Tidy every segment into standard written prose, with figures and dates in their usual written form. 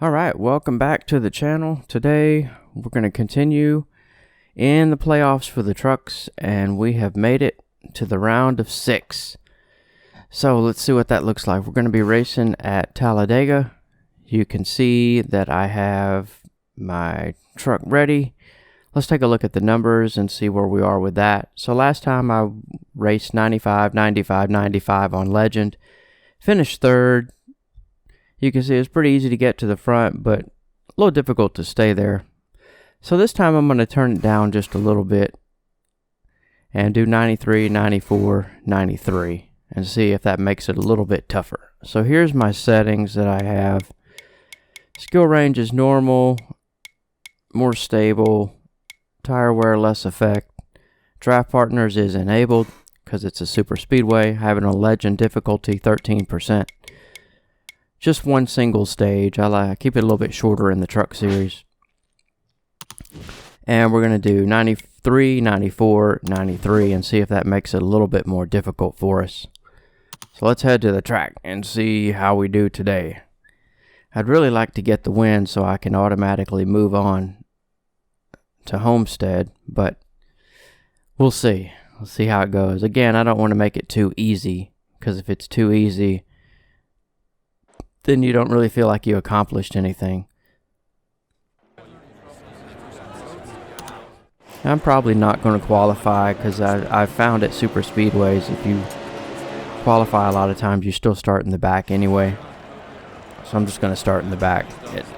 Alright, welcome back to the channel. Today we're going to continue in the playoffs for the trucks, and we have made it to the round of 6. So let's see what that looks like. We're going to be racing at Talladega. You can see that I have my truck ready. Let's take a look at the numbers and see where we are with that. So last time I raced 95, 95, 95 on Legend. Finished third. You can see it's pretty easy to get to the front, but a little difficult to stay there. So this time I'm going to turn it down just a little bit and do 93, 94, 93 and see if that makes it a little bit tougher. So here's my settings that I have. Skill range is normal, more stable, tire wear less effect. Draft partners is enabled because it's a super speedway. Having a Legend difficulty 13%. Just one single stage. I keep it a little bit shorter in the truck series. And we're going to do 93, 94, 93 and see if that makes it a little bit more difficult for us. So let's head to the track and see how we do today. I'd really like to get the win so I can automatically move on to Homestead, but we'll see. We'll see how it goes. Again, I don't want to make it too easy, because if it's too easy, then you don't really feel like you accomplished anything. I'm probably not going to qualify because I've found at super speedways if you qualify a lot of times you still start in the back anyway. So I'm just going to start in the back.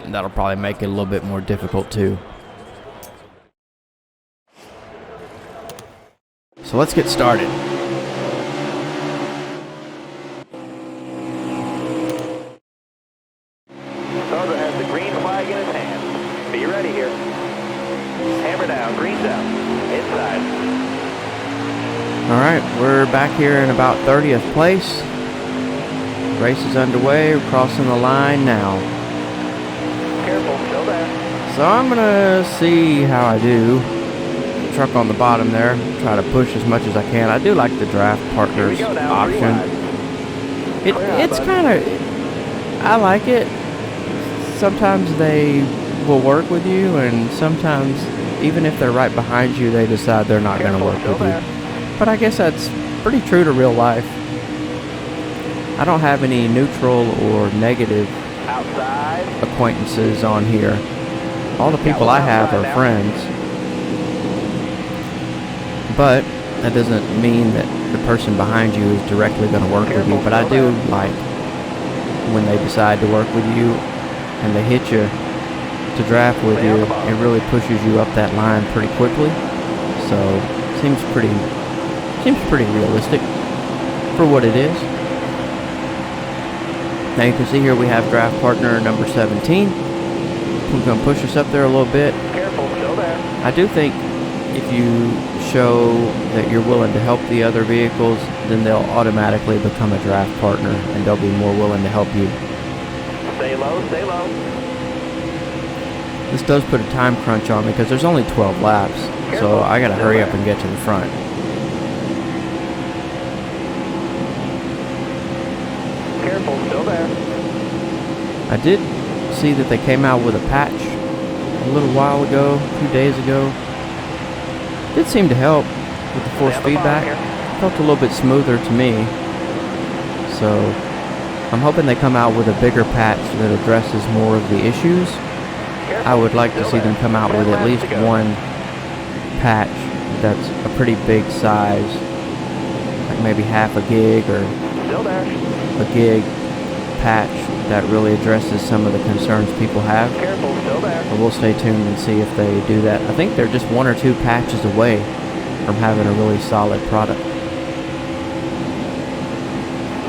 That'll probably make it a little bit more difficult too. So let's get started. Alright, we're back here in about 30th place. Race is underway. We're crossing the line now. Careful, still there. So I'm going to see how I do. Truck on the bottom there. Try to push as much as I can. I do like the draft partners option. It's kind of... I like it. Sometimes they will work with you, and sometimes, even if they're right behind you, they decide they're not going to work with you. But I guess that's pretty true to real life. I don't have any neutral or negative acquaintances on here. All the people I have are friends. But that doesn't mean that the person behind you is directly going to work with you. But I do like when they decide to work with you and they hit you to draft with you. It really pushes you up that line pretty quickly. So seems pretty realistic for what it is. Now you can see here we have draft partner number 17. We're going to push us up there a little bit. Careful, still there. I do think if you show that you're willing to help the other vehicles, then they'll automatically become a draft partner and they'll be more willing to help you. Stay low, stay low. This does put a time crunch on me because there's only 12 laps. So I got to hurry up and get to the front. Careful, still there. I did see that they came out with a patch a little while ago, a few days ago. Did seem to help with the force feedback. Felt a little bit smoother to me. So I'm hoping they come out with a bigger patch that addresses more of the issues. I would like to see them come out with at least one patch that's a pretty big size, like maybe half a gig or a gig patch that really addresses some of the concerns people have. Careful, still there. But we'll stay tuned and see if they do that. I think they're just 1 or 2 patches away from having a really solid product.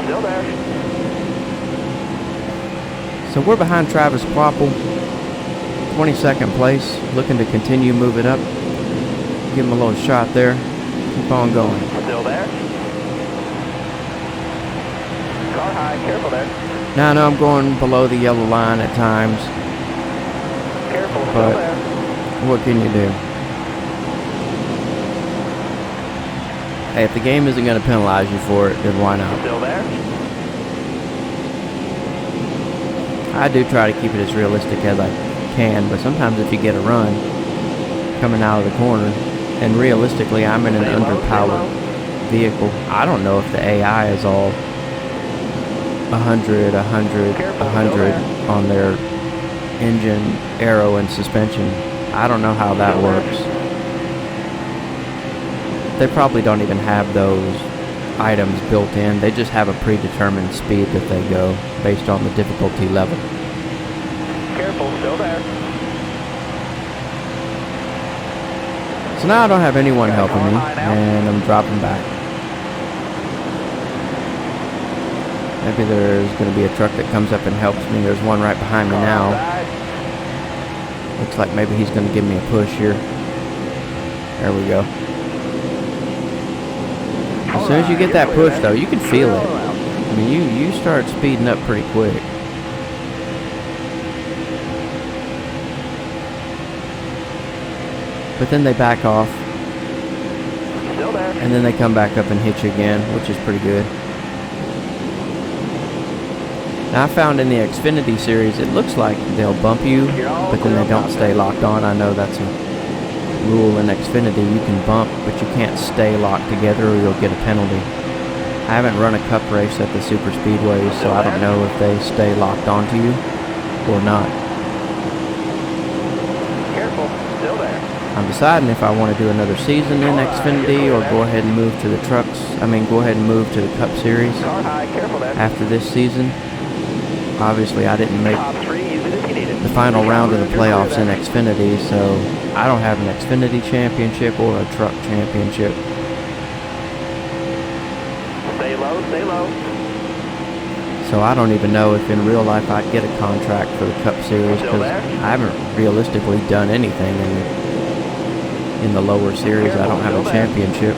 Still there. So we're behind Travis Quapple, 22nd place, looking to continue moving up. Give him a little shot there. Keep on going. Still there. Car high, careful there. Now I know I'm going below the yellow line at times, Careful, but still there. what can you do? Hey, if the game isn't going to penalize you for it, then why not? Still there. I do try to keep it as realistic as I can, but sometimes if you get a run coming out of the corner, and realistically I'm in an underpowered vehicle, I don't know if the AI is all 100, 100, 100 on their engine, aero, and suspension. I don't know how that works. They probably don't even have those items built in. They just have a predetermined speed that they go based on the difficulty level. Careful, still there. So now I don't have anyone helping me, and I'm dropping back. Maybe there's going to be a truck that comes up and helps me. There's one right behind me now. Looks like maybe he's going to give me a push here. There we go. As soon as you get that push, though, you can feel it. I mean, you start speeding up pretty quick. But then they back off. Still there. And then they come back up and hit you again, which is pretty good. Now, I found in the Xfinity series, it looks like they'll bump you, but then they don't stay locked on. I know that's a rule in Xfinity. You can bump, but you can't stay locked together or you'll get a penalty. I haven't run a cup race at the super speedways, so I don't know if they stay locked onto you or not. Careful, still there. I'm deciding if I want to do another season in Xfinity or go ahead and move to the trucks. I mean, go ahead and move to the Cup Series Car high, careful there. after this season. Obviously, I didn't make Top 3, use it if you need it. the final round of the playoffs in Xfinity, so I don't have an Xfinity championship or a truck championship. Stay low, stay low. So I don't even know if in real life I'd get a contract for the Cup Series because I haven't realistically done anything in the lower series. I don't have a championship.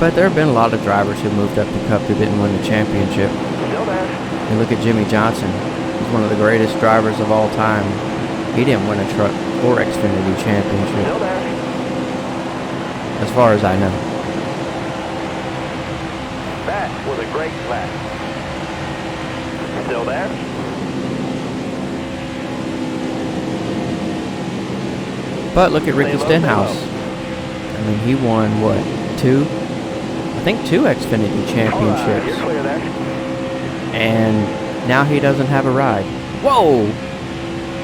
But there have been a lot of drivers who moved up the Cup who didn't win the championship. Still there. And look at Jimmy Johnson. He's one of the greatest drivers of all time. He didn't win a truck or Xfinity championship, Still there. as far as I know. That was a great lap. Still there. But look at Ricky Stenhouse. I mean, he won, what, two? I think two Xfinity You're championships. clear there. And now he doesn't have a ride. Whoa!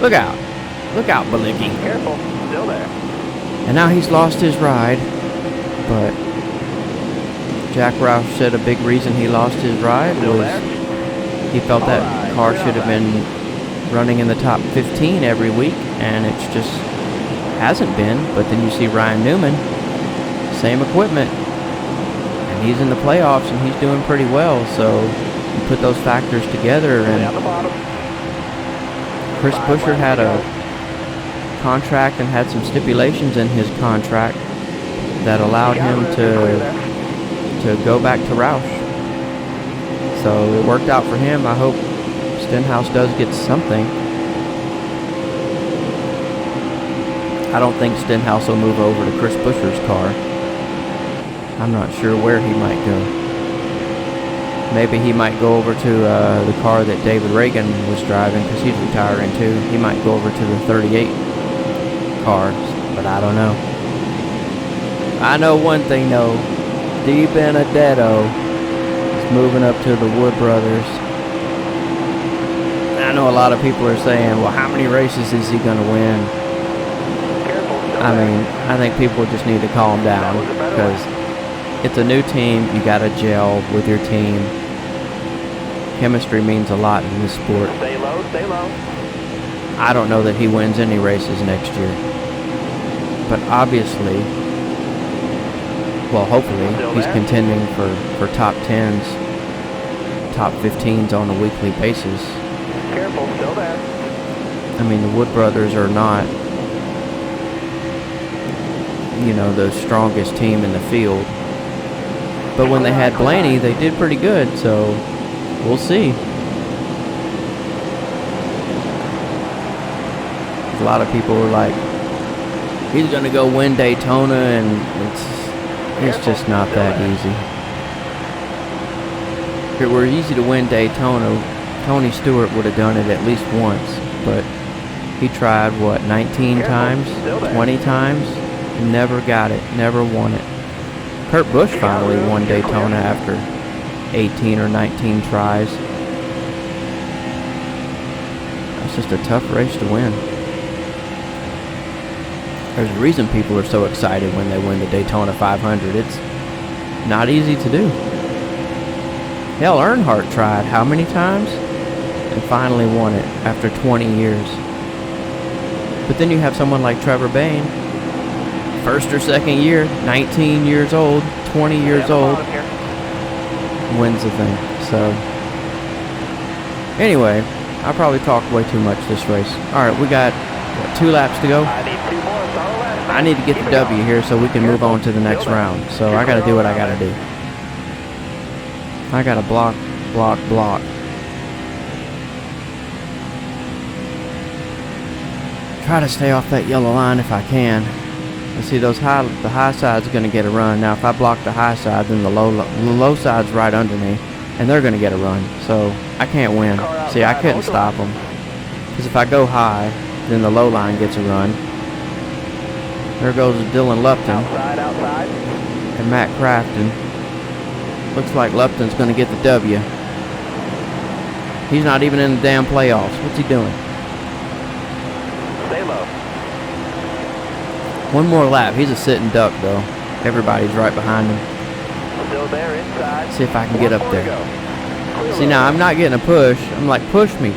Look out. Look out, Balicki. Careful, still there. And now he's lost his ride. But Jack Roush said a big reason he lost his ride Still was there. he felt that car should have been running in the top 15 every week, and it's just hasn't been. But then you see Ryan Newman, same equipment, and he's in the playoffs and he's doing pretty well. So you put those factors together, Down and the bottom. Chris Buescher had a contract and had some stipulations in his contract that allowed him to go back to Roush. So it worked out for him. I hope Stenhouse does get something. I don't think Stenhouse will move over to Chris Buescher's car. I'm not sure where he might go. Maybe he might go over to the car that David Reagan was driving because he's retiring too. He might go over to the 38 cars, but I don't know. I know one thing though. Deep Benedetto is moving up to the Wood Brothers. I know a lot of people are saying, well, how many races is he going to win? I mean, I think people just need to calm down because it's a new team. You got to gel with your team. Chemistry means a lot in this sport. Stay low, stay low. I don't know that he wins any races next year. But obviously, well, hopefully, he's contending for top 10s, top 15s on a weekly basis. Careful, still there. I mean, the Wood Brothers are not, you know, the strongest team in the field. But when they had Blaney, they did pretty good, so we'll see. A lot of people are like, he's going to go win Daytona, and it's just not that easy. If it were easy to win Daytona, Tony Stewart would have done it at least once, but he tried, what, 19 times, 20 times, never got it, never won it. Kurt Busch finally won Daytona after 18 or 19 tries. That's just a tough race to win. There's a reason people are so excited when they win the Daytona 500. It's not easy to do. Hell, Earnhardt tried how many times? And finally won it after 20 years. But then you have someone like Trevor Bayne, first or second year, 19 years old, 20 years old, wins the thing. So, anyway, I probably talked way too much this race. Alright, we got, what, 2 laps to go? I need to get the W here so we can move on to the next round. So I gotta do what I gotta do. I gotta block. Try to stay off that yellow line if I can. Let's see, the high side's gonna get a run. Now if I block the high side, then the low side's right under me, and they're gonna get a run. So I can't win. See, I couldn't stop them, because if I go high, then the low line gets a run. There goes Dylan Lupton and Matt Crafton. Looks like Lupton's gonna get the W. He's not even in the damn playoffs. What's he doing? Stay low. One more lap. He's a sitting duck, though. Everybody's right behind him. Still there inside. See if I can get up there. See, now I'm not getting a push. I'm like, push me.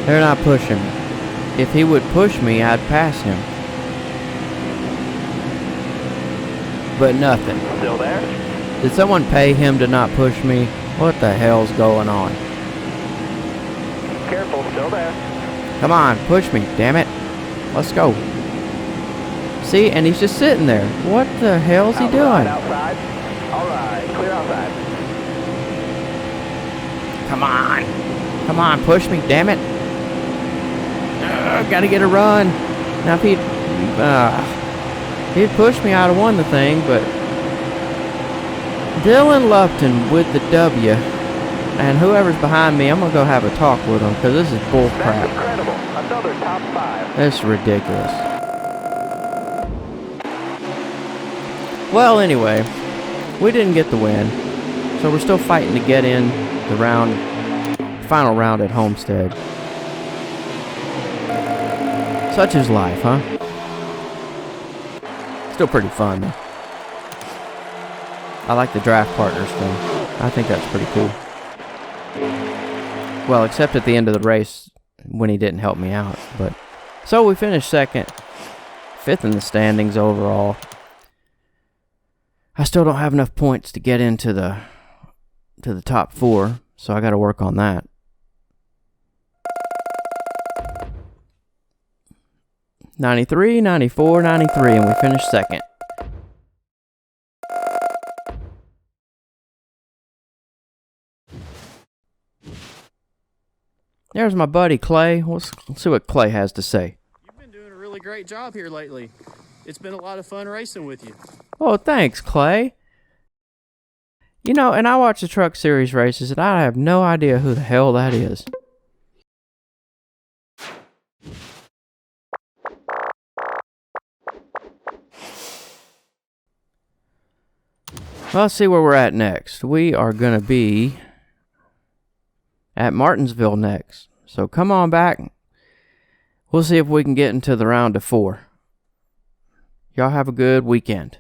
They're not pushing me. If he would push me, I'd pass him. But nothing. Still there? Did someone pay him to not push me? What the hell's going on? Careful, still there. Come on, push me, damn it. Let's go. See, and he's just sitting there. What the hell's he doing? Outside. Alright, clear outside. Come on, push me, damn it. Gotta get a run. Now if he'd pushed me, I'd have won the thing, but Dylan Lupton with the W, and whoever's behind me, I'm gonna go have a talk with him, because this is bull crap. That's incredible. Another top 5. This is ridiculous. Well, anyway, we didn't get the win, so we're still fighting to get in the final round at Homestead. Such is life, huh? Still pretty fun, though. I like the draft partners thing. I think that's pretty cool. Well, except at the end of the race when he didn't help me out. But so we finished second, 5th in the standings overall. I still don't have enough points to get into the top 4, so I got to work on that. '93, '94, '93, and we finished second. There's my buddy Clay. Let's see what Clay has to say. You've been doing a really great job here lately. It's been a lot of fun racing with you. Oh, thanks, Clay. You know, and I watch the Truck Series races, and I have no idea who the hell that is. Well, let's see where we're at next. We are going to be at Martinsville next. So come on back. We'll see if we can get into the round of 4. Y'all have a good weekend.